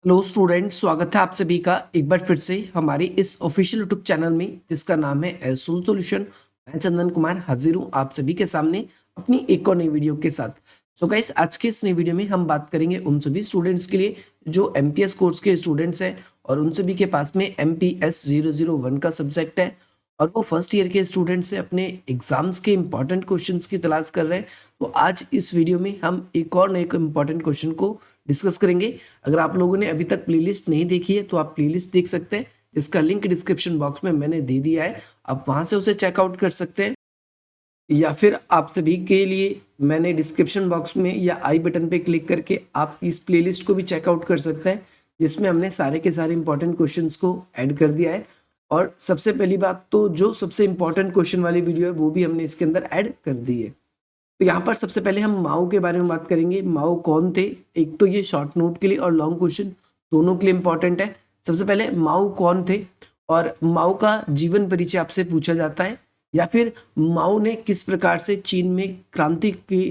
Hello student, स्वागत है आप सभी का एक बार फिर से हमारे इस ऑफिशियल यूट्यूब चैनल में जिसका नाम है एसोल सॉल्यूशन। मैं चंदन कुमार हाजिर हूँ आप सभी के सामने अपनी एक और नई वीडियो के साथ। सो गाइस, आज के इस नई वीडियो में हम बात करेंगे उन सभी स्टूडेंट्स के लिए जो एमपीएस कोर्स के स्टूडेंट्स हैं और उन सभी के पास में MPS 001 का सब्जेक्ट है और वो फर्स्ट ईयर के स्टूडेंट्स से अपने एग्जाम्स के इंपॉर्टेंट क्वेश्चंस की तलाश कर रहे हैं। तो आज इस वीडियो में हम एक और नए इंपॉर्टेंट क्वेश्चन को डिस्कस करेंगे। अगर आप लोगों ने अभी तक प्लेलिस्ट नहीं देखी है तो आप प्लेलिस्ट देख सकते हैं, जिसका लिंक डिस्क्रिप्शन बॉक्स में मैंने दे दिया है। आप वहां से उसे चेकआउट कर सकते हैं या फिर आप सभी के लिए मैंने डिस्क्रिप्शन बॉक्स में या आई बटन पे क्लिक करके आप इस प्लेलिस्ट को भी चेकआउट कर सकते हैं, जिसमें हमने सारे के सारे इंपॉर्टेंट क्वेश्चंस को ऐड कर दिया है। और सबसे पहली बात तो जो सबसे इंपॉर्टेंट क्वेश्चन वाली वीडियो है वो भी हमने इसके अंदर ऐड कर दी है। तो यहाँ पर सबसे पहले हम माओ के बारे में बात करेंगे। माओ कौन थे? एक तो ये शॉर्ट नोट के लिए और लॉन्ग क्वेश्चन दोनों के लिए इंपॉर्टेंट है। सबसे पहले माओ कौन थे और माओ का जीवन परिचय आपसे पूछा जाता है, या फिर माओ ने किस प्रकार से चीन में क्रांति के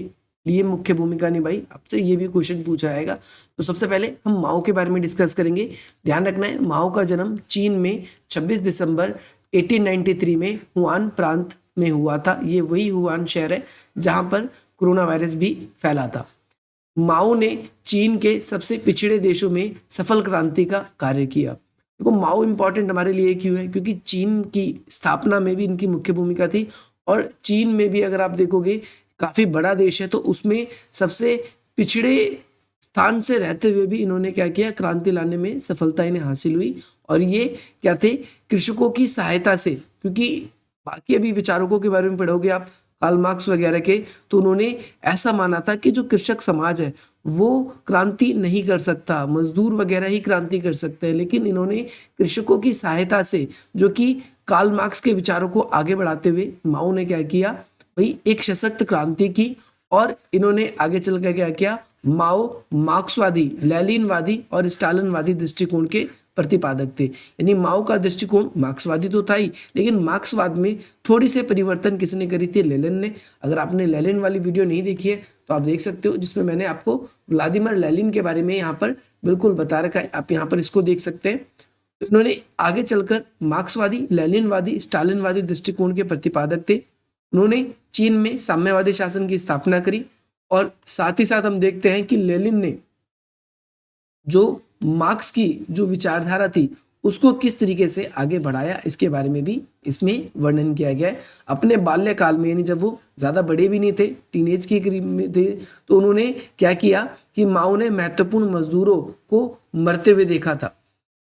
लिए मुख्य भूमिका निभाई, आपसे ये भी क्वेश्चन पूछा जाएगा। तो सबसे पहले हम माओ के बारे में डिस्कस करेंगे। ध्यान रखना है, माओ का जन्म चीन में 26 दिसंबर 1893 में हुआन प्रांत में हुआ था। ये वही हुआन शहर है जहां पर कोरोना वायरस भी फैला था। माओ ने चीन के सबसे पिछड़े देशों में सफल क्रांति का कार्य किया। देखो, माओ इंपॉर्टेंट हमारे लिए क्यों है? क्योंकि चीन की स्थापना में भी इनकी मुख्य भूमिका थी और चीन में भी अगर आप देखोगे काफी बड़ा देश है, तो उसमें सबसे पिछड़े स्थान से रहते हुए भी इन्होंने क्या किया, क्रांति लाने में सफलता इन्हें हासिल हुई। और ये क्या थे, कृषकों की सहायता से। क्योंकि बाकी अभी विचारकों के बारे में पढ़ोगे आप, कार्ल मार्क्स वगैरह के, तो उन्होंने ऐसा माना था कि जो कृषक समाज है वो क्रांति नहीं कर सकता, मजदूर वगैरह ही क्रांति कर सकते हैं। लेकिन इन्होंने कृषकों की सहायता से, जो कि कार्ल मार्क्स के विचारों को आगे बढ़ाते हुए माओ ने क्या किया भाई, एक सशक्त क्रांति की। और इन्होंने आगे चल कर क्या किया, माओ मार्क्सवादी, लेनिनवादी और स्टालिनवादी दृष्टिकोण के प्रतिपादक थे। यानी माओ का दृष्टिकोण मार्क्सवादी तो था ही, लेकिन मार्क्सवाद में थोड़ी से परिवर्तन किसने करी थी? लेनिन ने। अगर आपने लेनिन वाली वीडियो नहीं देखी है तो आप देख सकते हो, जिसमें मैंने आपको व्लादिमीर लेनिन के बारे में यहाँ पर बिल्कुल बता रखा है। आप यहाँ पर इसको देख सकते हैं। तो इन्होंने आगे चलकर मार्क्सवादी, लेनिनवादी, स्टालिनवादी दृष्टिकोण के प्रतिपादक थे। उन्होंने चीन में साम्यवादी शासन की स्थापना करी और साथ ही साथ हम देखते हैं कि लेनिन ने जो मार्क्स की जो विचारधारा थी उसको किस तरीके से आगे बढ़ाया, इसके बारे में भी इसमें वर्णन किया गया है। अपने बाल्यकाल में, यानी जब वो ज़्यादा बड़े भी नहीं थे, टीनेज के करीब में थे, तो उन्होंने क्या किया कि माओ ने महत्वपूर्ण मजदूरों को मरते हुए देखा था।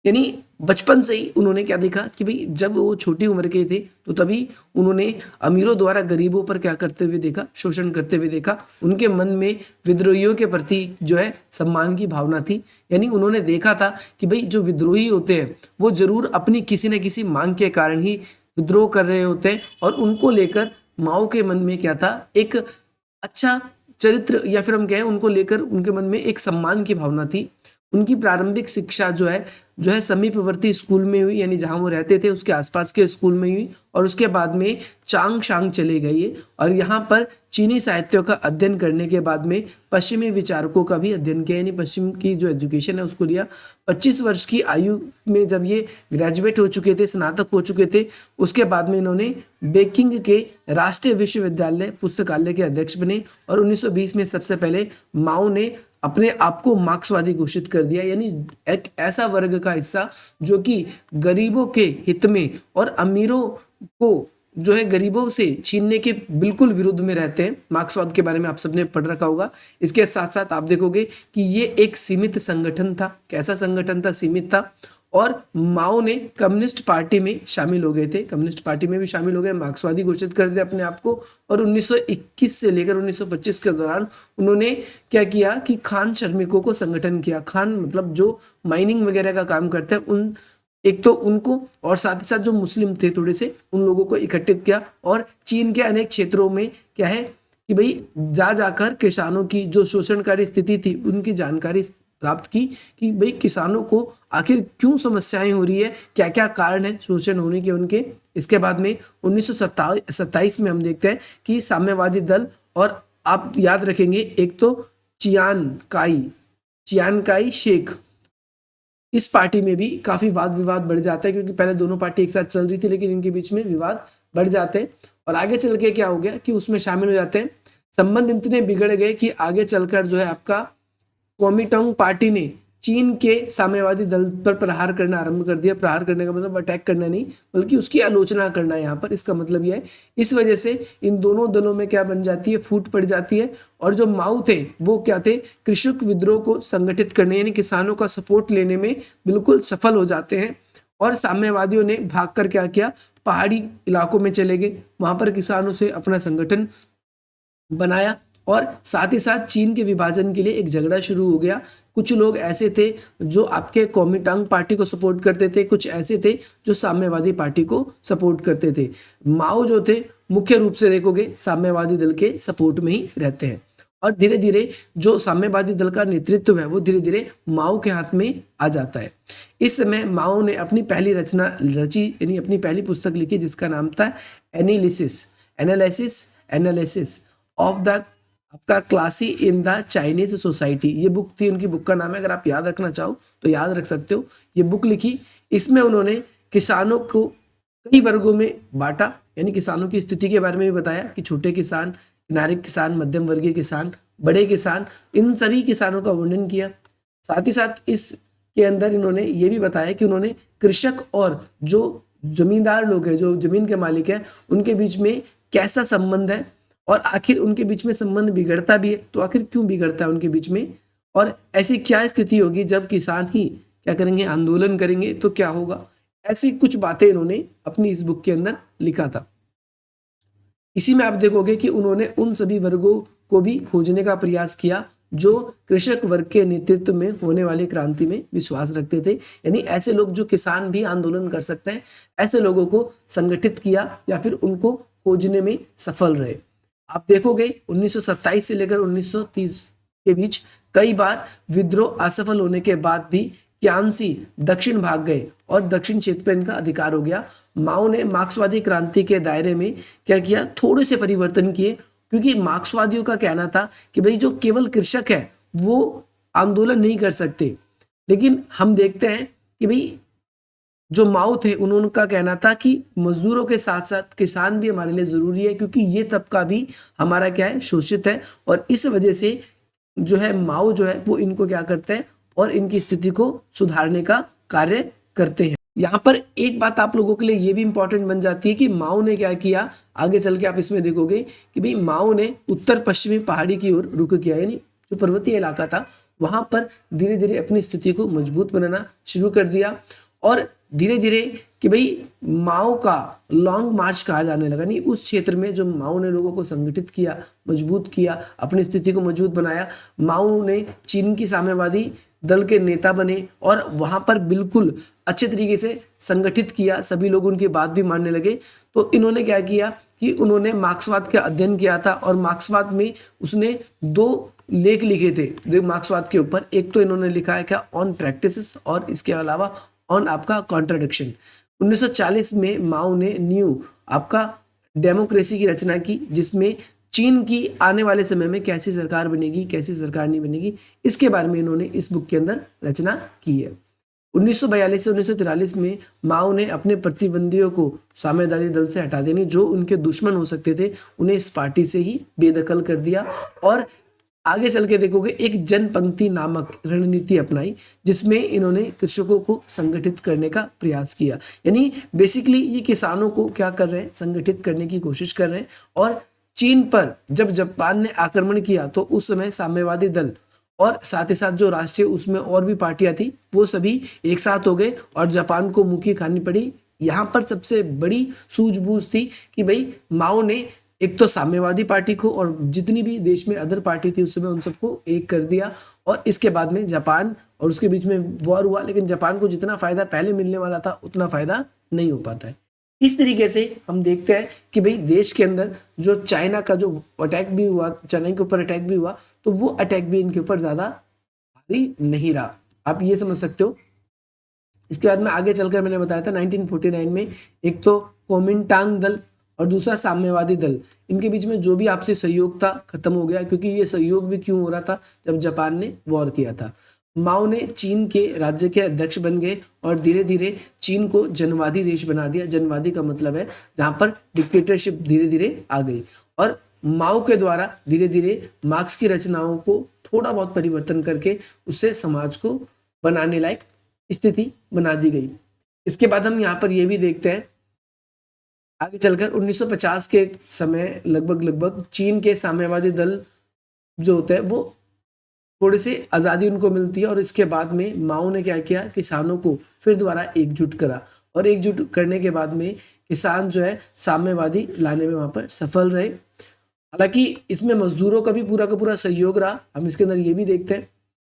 यानी बचपन से ही उन्होंने क्या देखा कि भाई, जब वो छोटी उम्र के थे तो तभी उन्होंने अमीरों द्वारा गरीबों पर क्या करते हुए देखा, शोषण करते हुए देखा। उनके मन में विद्रोहियों के प्रति जो है सम्मान की भावना थी। यानी उन्होंने देखा था कि भाई, जो विद्रोही होते हैं वो जरूर अपनी किसी न किसी मांग के कारण ही विद्रोह कर रहे होते हैं। और उनको लेकर माओ के मन में क्या था, एक अच्छा चरित्र, या फिर हम कहें उनको लेकर उनके मन में एक सम्मान की भावना थी। उनकी प्रारंभिक शिक्षा जो है समीपवर्ती स्कूल में हुई, यानी जहां वो रहते थे उसके आसपास के स्कूल में हुई। और उसके बाद में चांगशांग चले गए और यहाँ पर चीनी साहित्यों का अध्ययन करने के बाद में पश्चिमी विचारकों का भी अध्ययन किया, यानी पश्चिम की जो एजुकेशन है उसको लिया। 25 वर्ष की आयु में जब ये ग्रेजुएट हो चुके थे, स्नातक हो चुके थे, उसके बाद में इन्होंने बेकिंग के राष्ट्रीय विश्वविद्यालय पुस्तकालय के अध्यक्ष बने। और 1920 में सबसे पहले माओ ने अपने आप को मार्क्सवादी घोषित कर दिया, यानी एक ऐसा वर्ग का हिस्सा जो कि गरीबों के हित में और अमीरों को जो है गरीबों से छीनने के बिल्कुल विरुद्ध में रहते हैं। मार्क्सवाद के बारे में आप सबने पढ़ रखा होगा। इसके साथ साथ आप देखोगे कि ये एक सीमित संगठन था। कैसा संगठन था? सीमित था। और माओ ने कम्युनिस्ट पार्टी में शामिल हो गए थे, कम्युनिस्ट पार्टी में भी शामिल हो गए, मार्क्सवादी घोषित कर दिया अपने आप को। और 1921 से लेकर 1925 के दौरान उन्होंने क्या किया कि खान श्रमिकों को संगठन किया। खान मतलब जो माइनिंग वगैरह का काम करते हैं, उन एक तो उनको, और साथ ही साथ जो मुस्लिम थे थोड़े से, उन लोगों को इकट्ठित किया। और चीन के अनेक क्षेत्रों में क्या है कि भाई, जाकर किसानों की जो शोषणकारी स्थिति थी उनकी जानकारी प्राप्त की कि भाई किसानों को आखिर क्यों समस्याएं हो रही है, क्या क्या कारण है शोषण होने के उनके। इसके बाद में 1927 में हम देखते हैं कि साम्यवादी दल, और आप याद रखेंगे एक तो चियान काई शेक, इस पार्टी में भी काफी वाद विवाद बढ़ जाता है, क्योंकि पहले दोनों पार्टी एक साथ चल रही थी, लेकिन इनके बीच में विवाद बढ़ जाते हैं और आगे चल के क्या हो गया कि उसमें शामिल हो जाते हैं। संबंध इतने बिगड़ गए कि आगे चलकर जो है आपका कुओमिंटांग पार्टी ने चीन के साम्यवादी दल पर प्रहार करना आरंभ कर दिया। प्रहार करने का मतलब अटैक करना नहीं, बल्कि उसकी आलोचना करना है यहाँ पर। इसका मतलब यह है, इस वजह से इन दोनों दलों में क्या बन जाती है, फूट पड़ जाती है। और जो माओ थे वो क्या थे, कृषक विद्रोह को संगठित करने यानी किसानों का सपोर्ट लेने में बिल्कुल सफल हो जाते हैं। और साम्यवादियों ने भागकर क्या किया, पहाड़ी इलाकों में चले गए, वहां पर किसानों से अपना संगठन बनाया और साथ ही साथ चीन के विभाजन के लिए एक झगड़ा शुरू हो गया। कुछ लोग ऐसे थे जो आपके कुओमिंटांग पार्टी को सपोर्ट करते थे, कुछ ऐसे थे जो साम्यवादी पार्टी को सपोर्ट करते थे। माओ जो थे मुख्य रूप से देखोगे साम्यवादी दल के सपोर्ट में ही रहते हैं और धीरे धीरे जो साम्यवादी दल का नेतृत्व है वो धीरे धीरे माओ के हाथ में आ जाता है। इस समय माओ ने अपनी पहली रचना रची, यानी अपनी पहली पुस्तक लिखी जिसका नाम था एनालिसिस ऑफ द आपका classy in the Chinese society. ये बुक थी, उनकी बुक का नाम है, अगर आप याद रखना चाहो तो याद रख सकते हो। ये बुक लिखी, इसमें उन्होंने किसानों को कई वर्गों में बांटा, यानी किसानों की स्थिति के बारे में भी बताया कि छोटे किसान, किनारे किसान, मध्यम वर्गीय किसान, बड़े किसान, इन सभी किसानों का वर्णन किया। साथ ही साथ इसके अंदर इन्होंने ये भी बताया कि उन्होंने कृषक और जो जमींदार लोग हैं, जो जमीन के मालिक हैं, उनके बीच में कैसा संबंध है और आखिर उनके बीच में संबंध बिगड़ता भी है तो आखिर क्यों बिगड़ता है उनके बीच में, और ऐसी क्या स्थिति होगी जब किसान ही क्या करेंगे, आंदोलन करेंगे तो क्या होगा। ऐसी कुछ बातें इन्होंने अपनी इस बुक के अंदर लिखा था। इसी में आप देखोगे कि उन्होंने उन सभी वर्गों को भी खोजने का प्रयास किया जो कृषक वर्ग के नेतृत्व में होने वाली क्रांति में विश्वास रखते थे, यानी ऐसे लोग जो किसान भी आंदोलन कर सकते हैं, ऐसे लोगों को संगठित किया या फिर उनको खोजने में सफल रहे। आप देखोगे 1927 से लेकर 1930 के बीच कई बार विद्रोह असफल होने के बाद भी क्यांसी दक्षिण भाग गए और दक्षिण क्षेत्र पर इनका अधिकार हो गया। माओ ने मार्क्सवादी क्रांति के दायरे में क्या किया, थोड़े से परिवर्तन किए, क्योंकि मार्क्सवादियों का कहना था कि भाई जो केवल कृषक है वो आंदोलन नहीं कर सकते, लेकिन हम देखते हैं कि भाई जो माओ थे उनका कहना था कि मजदूरों के साथ साथ किसान भी हमारे लिए जरूरी है, क्योंकि ये तबका भी हमारा क्या है, शोषित है। और इस वजह से जो है माओ जो है वो इनको क्या करते हैं और इनकी स्थिति को सुधारने का कार्य करते हैं। यहाँ पर एक बात आप लोगों के लिए ये भी इंपॉर्टेंट बन जाती है कि माओ ने क्या किया, आगे चल के आप इसमें देखोगे कि भाई माओ ने उत्तर पश्चिमी पहाड़ी की ओर रुख किया, यानी जो पर्वतीय इलाका था वहां पर धीरे धीरे अपनी स्थिति को मजबूत बनाना शुरू कर दिया। और धीरे धीरे कि भाई माओ का लॉन्ग मार्च कहा जाने लगा, नहीं उस क्षेत्र में जो माओ ने लोगों को संगठित किया, मजबूत किया, अपनी स्थिति को मजबूत बनाया। माओ ने चीन की साम्यवादी दल के नेता बने और वहां पर बिल्कुल अच्छे तरीके से संगठित किया, सभी लोग उनकी बात भी मानने लगे। तो इन्होंने क्या किया कि उन्होंने मार्क्सवाद का अध्ययन किया था और मार्क्सवाद में उसने 2 लेख लिखे थे मार्क्सवाद के ऊपर। एक तो इन्होंने लिखा है क्या, ऑन प्रैक्टिसेस, और इसके अलावा ऑन आपका कॉन्ट्राडिक्शन। 1940 में माओ ने न्यू आपका डेमोक्रेसी की रचना की, जिसमें चीन की आने वाले समय में कैसी सरकार बनेगी, कैसी सरकार नहीं बनेगी, इसके बारे में इन्होंने इस बुक के अंदर रचना की है। 1942 से 1943 में माओ ने अपने प्रतिद्वंदियों को साम्यवादी दल से हटा देने, जो उनके दुश्मन हो सकते थे उन्हें इस पार्टी से ही बेदखल कर दिया और आगे चल के देखोगे एक जनपंक्ति नामक रणनीति अपनाई, जिसमें इन्होंने कृषकों को संगठित करने का प्रयास किया। यानी बेसिकली ये किसानों को क्या कर रहे हैं, संगठित करने की कोशिश कर रहे हैं। और चीन पर जब जापान ने आक्रमण किया तो उस समय साम्यवादी दल और साथ ही साथ जो राष्ट्रीय उसमें और भी पार्टियां थी वो सभी एक साथ हो गए और जापान को मुक्की खानी पड़ी। यहाँ पर सबसे बड़ी सूझबूझ थी कि भाई माओ ने एक तो साम्यवादी पार्टी को और जितनी भी देश में अदर पार्टी थी उस समय उन सबको एक कर दिया। और इसके बाद में जापान और उसके बीच में वॉर हुआ, लेकिन जापान को जितना फायदा पहले मिलने वाला था उतना फायदा नहीं हो पाता है। इस तरीके से हम देखते हैं कि भाई देश के अंदर जो चाइना का जो अटैक भी हुआ, चाइना के ऊपर अटैक भी हुआ, तो वो अटैक भी इनके ऊपर ज्यादा भारी नहीं रहा, आप ये समझ सकते हो। इसके बाद में आगे चलकर मैंने बताया था 1949 में एक तो कुओमिंटांग दल और दूसरा साम्यवादी दल, इनके बीच में जो भी आपसी सहयोग था खत्म हो गया, क्योंकि ये सहयोग भी क्यों हो रहा था, जब जापान ने वॉर किया था। माओ ने चीन के राज्य के अध्यक्ष बन गए और धीरे धीरे चीन को जनवादी देश बना दिया। जनवादी का मतलब है जहां पर डिक्टेटरशिप धीरे धीरे आ गई, और माओ के द्वारा धीरे धीरे मार्क्स की रचनाओं को थोड़ा बहुत परिवर्तन करके उससे समाज को बनाने लायक स्थिति बना दी गई। इसके बाद हम यहाँ पर यह भी देखते हैं आगे चलकर 1950 के समय लगभग चीन के साम्यवादी दल जो होते हैं वो थोड़ी सी आज़ादी उनको मिलती है, और इसके बाद में माओ ने क्या किया, किसानों को फिर दोबारा एकजुट करा, और एकजुट करने के बाद में किसान जो है साम्यवादी लाने में वहाँ पर सफल रहे। हालांकि इसमें मजदूरों का भी पूरा का पूरा सहयोग रहा। हम इसके अंदर ये भी देखते हैं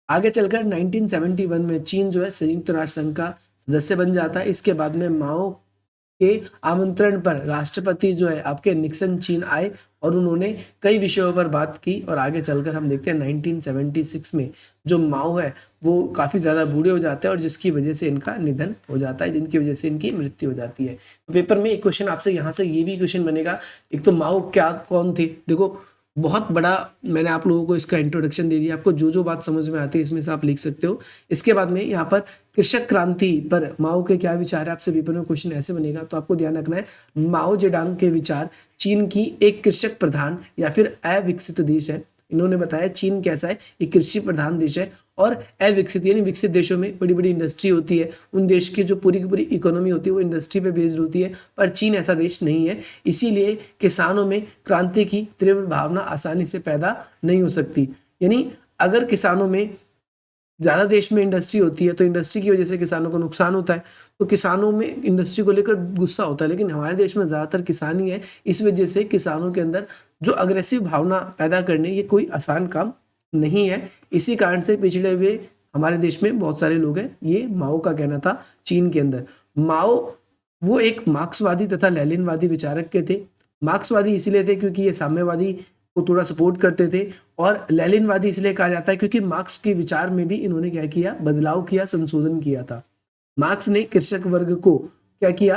आगे चलकर 1971 में चीन जो है संयुक्त राष्ट्र संघ का सदस्य बन जाता है। इसके बाद में माओ के आमंत्रण पर राष्ट्रपति जो है आपके निक्सन चीन आए और उन्होंने कई विषयों पर बात की, और आगे चलकर हम देखते हैं 1976 में जो माओ है वो काफ़ी ज़्यादा बूढ़े हो जाते हैं और जिसकी वजह से इनका निधन हो जाता है, जिनकी वजह से इनकी मृत्यु हो जाती है। तो पेपर में एक क्वेश्चन आपसे यहाँ से ये भी क्वेश्चन बनेगा, एक तो माओ क्या कौन थे, देखो बहुत बड़ा मैंने आप लोगों को इसका इंट्रोडक्शन दे दिया, आपको जो जो बात समझ में आती है इसमें से आप लिख सकते हो। इसके बाद में यहाँ पर कृषक क्रांति पर माओ के क्या विचार है, आपसे पेपर में क्वेश्चन ऐसे बनेगा, तो आपको ध्यान रखना है माओ जेडांग के विचार चीन की एक कृषक प्रधान या फिर अविकसित देश है। इन्होंने बताया चीन कैसा है, एक कृषि प्रधान देश है और अविकसित यानी विकसित देशों में बड़ी बड़ी इंडस्ट्री होती है, उन देश की जो पूरी की पूरी इकोनॉमी होती है वो इंडस्ट्री पे बेस्ड होती है, पर चीन ऐसा देश नहीं है। इसीलिए किसानों में क्रांति की तीव्र भावना आसानी से पैदा नहीं हो सकती। यानी अगर किसानों में ज़्यादा देश में इंडस्ट्री होती है तो इंडस्ट्री की वजह से किसानों को नुकसान होता है, तो किसानों में इंडस्ट्री को लेकर गुस्सा होता है, लेकिन हमारे देश में ज़्यादातर किसान ही है। इस वजह से किसानों के अंदर जो अग्रेसिव भावना पैदा करने ये कोई आसान काम नहीं है। इसी कारण से पिछड़े हुए हमारे देश में बहुत सारे लोग हैं, ये माओ का कहना था चीन के अंदर। माओ वो एक मार्क्सवादी तथा लेनिनवादी विचारक के थे। मार्क्सवादी इसलिए थे क्योंकि ये साम्यवादी को थोड़ा सपोर्ट करते थे, और लेनिनवादी इसलिए कहा जाता है क्योंकि मार्क्स के विचार में भी इन्होंने क्या किया, बदलाव किया, संशोधन किया था। मार्क्स ने कृषक वर्ग को क्या किया,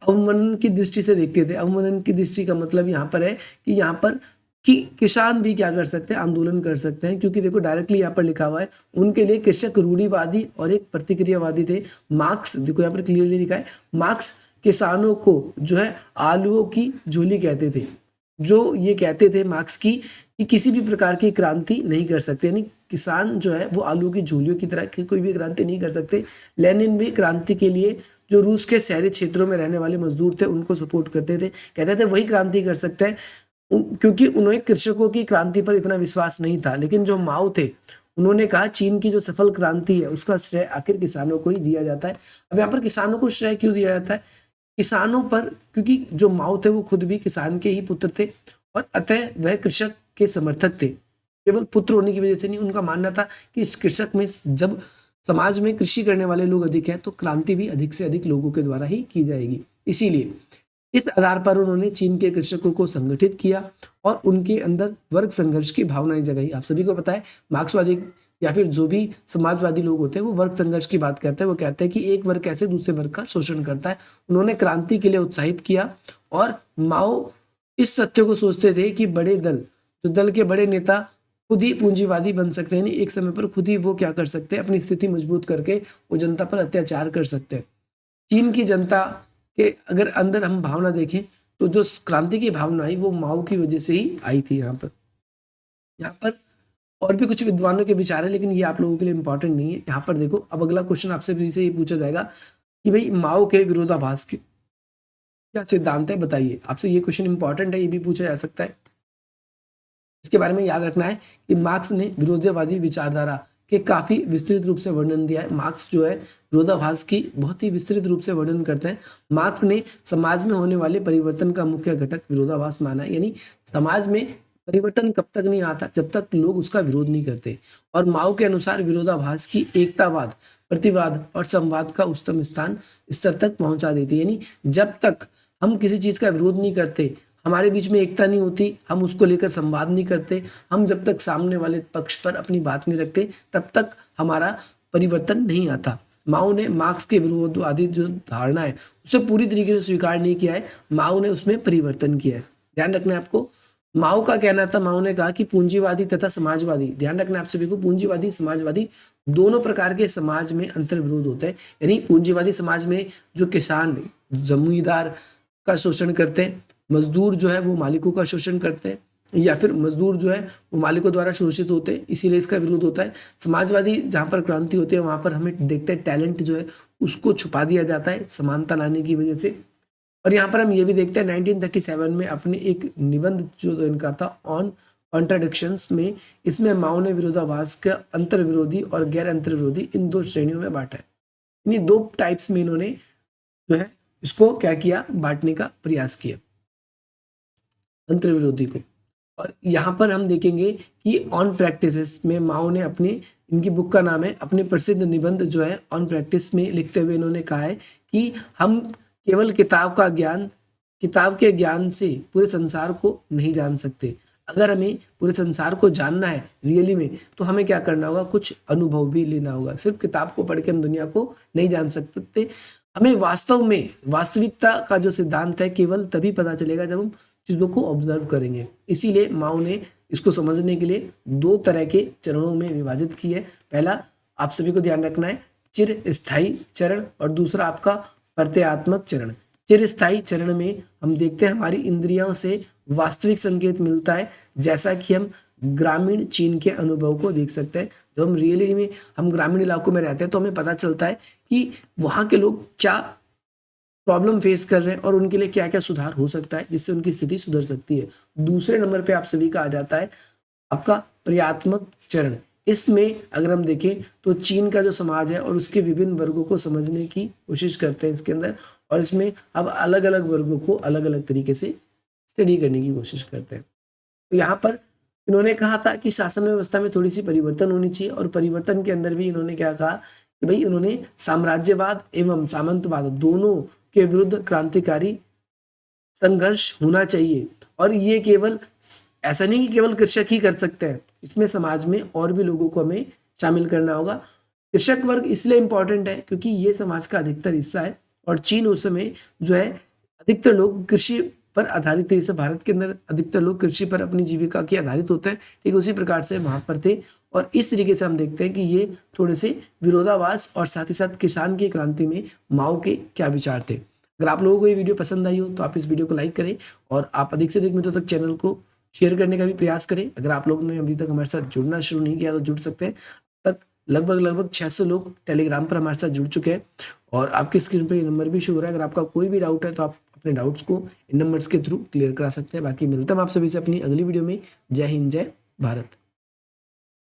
अवमूल्यन की दृष्टि से देखते थे। अवमूल्यन की दृष्टि का मतलब यहाँ पर है कि यहाँ पर कि किसान भी क्या कर सकते हैं, आंदोलन कर सकते हैं, क्योंकि देखो डायरेक्टली यहाँ पर लिखा हुआ है उनके लिए कृषक रूढ़िवादी और एक प्रतिक्रियावादी थे। मार्क्स देखो यहाँ पर क्लियरली लिखा है, मार्क्स किसानों को जो है आलुओं की झोली कहते थे। जो ये कहते थे मार्क्स की कि किसी भी प्रकार की क्रांति नहीं कर सकते, यानी किसान जो है वो आलू की झोलियों की तरह की कोई भी क्रांति नहीं कर सकते। लेनिन भी क्रांति के लिए जो रूस के शहरी क्षेत्रों में रहने वाले मजदूर थे उनको सपोर्ट करते थे, कहते थे वही क्रांति कर सकते हैं, क्योंकि उन्हें कृषकों की क्रांति पर इतना विश्वास नहीं था। लेकिन जो माओ थे उन्होंने कहा चीन की जो सफल क्रांति है उसका श्रेय आखिर किसानों को ही दिया जाता है। अब यहाँ पर किसानों को श्रेय क्यों दिया जाता है, किसानों पर, क्योंकि जो माओ थे वो खुद भी किसान के ही पुत्र थे और अतः वह कृषक के समर्थक थे। केवल पुत्र होने की वजह से नहीं, उनका मानना था कि इस कृषक में जब समाज में कृषि करने वाले लोग अधिक हैं तो क्रांति भी अधिक से अधिक लोगों के द्वारा ही की जाएगी। इसीलिए इस आधार पर उन्होंने चीन के कृषकों को संगठित किया और उनके अंदर वर्ग संघर्ष की भावनाएं जगाई। आप सभी को पता है मार्क्सवादी या फिर जो भी समाजवादी लोग होते हैं वो वर्ग संघर्ष की बात करते हैं। वो कहते हैं कि एक वर्ग कैसे दूसरे वर्ग का शोषण करता है। उन्होंने क्रांति के लिए उत्साहित किया, और माओ इस सत्य को सोचते थे कि बड़े दल, जो दल के बड़े नेता खुद ही पूंजीवादी बन सकते हैं, एक समय पर खुद ही वो क्या कर सकते हैं, अपनी स्थिति मजबूत करके वो जनता पर अत्याचार कर सकते हैं। चीन की जनता के अगर अंदर हम भावना देखें तो जो क्रांति की भावना आई वो माओ की वजह से ही आई थी। यहाँ पर और भी कुछ विद्वानों के विचार है, लेकिन ये आप लोगों के लिए इंपॉर्टेंट नहीं है। यहाँ पर देखो, अब अगला क्वेश्चन आपसे फिर से ये पूछा जाएगा कि भाई माओ के विरोधाभास के क्या सिद्धांत है, बताइए। आपसे ये क्वेश्चन इंपॉर्टेंट है, ये भी पूछा जा सकता है। इसके बारे में याद रखना है कि मार्क्स ने विरोधवादी विचारधारा के काफी विस्तृत रूप से वर्णन दिया है। मार्क्स जो है विरोधाभास की बहुत ही विस्तृत रूप से वर्णन करते हैं। मार्क्स ने समाज में होने वाले परिवर्तन का मुख्य घटक विरोधाभास माना है, यानी समाज में परिवर्तन कब तक नहीं आता जब तक लोग उसका विरोध नहीं करते। और माओ के अनुसार विरोधाभास की एकतावाद, प्रतिवाद और संवाद का उच्चतम स्तर तक पहुंचा देती है, यानी जब तक हम किसी चीज का विरोध नहीं करते, हमारे बीच में एकता नहीं होती, हम उसको लेकर संवाद नहीं करते, हम जब तक सामने वाले पक्ष पर अपनी बात नहीं रखते, तब तक हमारा परिवर्तन नहीं आता। माओ ने मार्क्स के विरोधवादी जो धारणा है उसे पूरी तरीके से स्वीकार नहीं किया है, माओ ने उसमें परिवर्तन किया है। ध्यान रखना है आपको, माओ का कहना था, माओ ने कहा कि पूंजीवादी तथा समाजवादी, ध्यान रखना आप सभी को, पूंजीवादी समाजवादी दोनों प्रकार के समाज में अंतर विरोध होता है। यानी पूंजीवादी समाज में जो किसान जमींदार का शोषण करते हैं, मजदूर जो है वो मालिकों का शोषण करते हैं, या फिर मजदूर जो है वो मालिकों द्वारा शोषित होते हैं, इसीलिए इसका विरोध होता है। समाजवादी जहाँ पर क्रांति होती है वहाँ पर हमें देखते हैं टैलेंट जो है उसको छुपा दिया जाता है समानता लाने की वजह से। और यहाँ पर हम ये भी देखते हैं 1937 में अपने एक निबंध जो इनका था ऑन कॉन्ट्राडिक्शंस में, इसमें माओ ने विरोधाभास का अंतर विरोधी और गैर अंतर विरोधी इन दो श्रेणियों में बांटा है। इन्हीं दो टाइप्स में इन्होंने जो है इसको क्या किया, बांटने का प्रयास किया अंतर विरोधी को। और यहाँ पर हम देखेंगे कि ऑन प्रैक्टिसेस में माओ ने अपने, इनकी बुक का नाम है, अपने प्रसिद्ध निबंध जो है ऑन प्रैक्टिस में लिखते हुए इन्होंने कहा है कि हम केवल किताब का ज्ञान, किताब के ज्ञान से पूरे संसार को नहीं जान सकते। अगर हमें पूरे संसार को जानना है रियली में, तो हमें क्या करना होगा, कुछ अनुभव भी लेना होगा। सिर्फ किताब को पढ़ के हम दुनिया को नहीं जान सकते। हमें वास्तव में वास्तविकता का जो सिद्धांत है केवल तभी पता चलेगा जब हम चीज़ों को ऑब्जर्व करेंगे। इसीलिए माओ ने इसको समझने के लिए दो तरह के चरणों में विभाजित की है। पहला आप सभी को ध्यान रखना है चिर स्थायी चरण, और दूसरा आपका प्रत्ययात्मक चरण। चिर स्थायी चरण में हम देखते हैं हमारी इंद्रियों से वास्तविक संकेत मिलता है, जैसा कि हम ग्रामीण चीन के अनुभव को देख सकते हैं। जब हम रियली में हम ग्रामीण इलाकों में रहते हैं तो हमें पता चलता है कि वहाँ के लोग क्या प्रॉब्लम फेस कर रहे हैं और उनके लिए क्या क्या सुधार हो सकता है जिससे उनकी स्थिति सुधर सकती है। दूसरे नंबर पे आप सभी का आ जाता है आपका प्रयात्मक चरण। इसमें अगर हम देखें तो चीन का जो समाज है और उसके विभिन्न वर्गों को समझने की कोशिश करते हैं इसके अंदर, और इसमें अब अलग अलग वर्गों को अलग अलग तरीके से स्टडी करने की कोशिश करते हैं। तो यहाँ पर इन्होंने कहा था कि शासन व्यवस्था में थोड़ी सी परिवर्तन होनी चाहिए, और परिवर्तन के अंदर भी इन्होंने क्या कहा कि भाई उन्होंने साम्राज्यवाद एवं सामंतवाद दोनों के विरुद्ध क्रांतिकारी संघर्ष होना चाहिए। और ये केवल ऐसा नहीं कि केवल कृषक ही कर सकते हैं, इसमें समाज में और भी लोगों को हमें शामिल करना होगा। कृषक वर्ग इसलिए इंपॉर्टेंट है क्योंकि ये समाज का अधिकतर हिस्सा है, और चीन उस समय जो है अधिकतर लोग कृषि पर आधारित थे। जैसे भारत के अंदर अधिकतर लोग कृषि पर अपनी जीविका की आधारित होते हैं, ठीक उसी प्रकार से वहां पर थे। और इस तरीके से हम देखते हैं कि ये थोड़े से विरोधाभास और साथ ही साथ किसान की क्रांति में माओ के क्या विचार थे। अगर आप लोगों को ये वीडियो पसंद आई हो तो आप इस वीडियो को लाइक करें, और आप अधिक से अधिक मित्रों तक चैनल को शेयर करने का भी प्रयास करें। अगर आप लोगों ने अभी तक हमारे साथ जुड़ना शुरू नहीं किया तो जुड़ सकते हैं। तक लगभग 600 लोग टेलीग्राम पर हमारे साथ जुड़ चुके हैं, और आपकी स्क्रीन पर ये नंबर भी शो हो रहा है। अगर आपका कोई भी डाउट है तो आप अपने डाउट्स को इन नंबर्स के थ्रू क्लियर करा सकते हैं। बाकी मिलता है आप सभी से अपनी अगली वीडियो में। जय हिंद, जय भारत।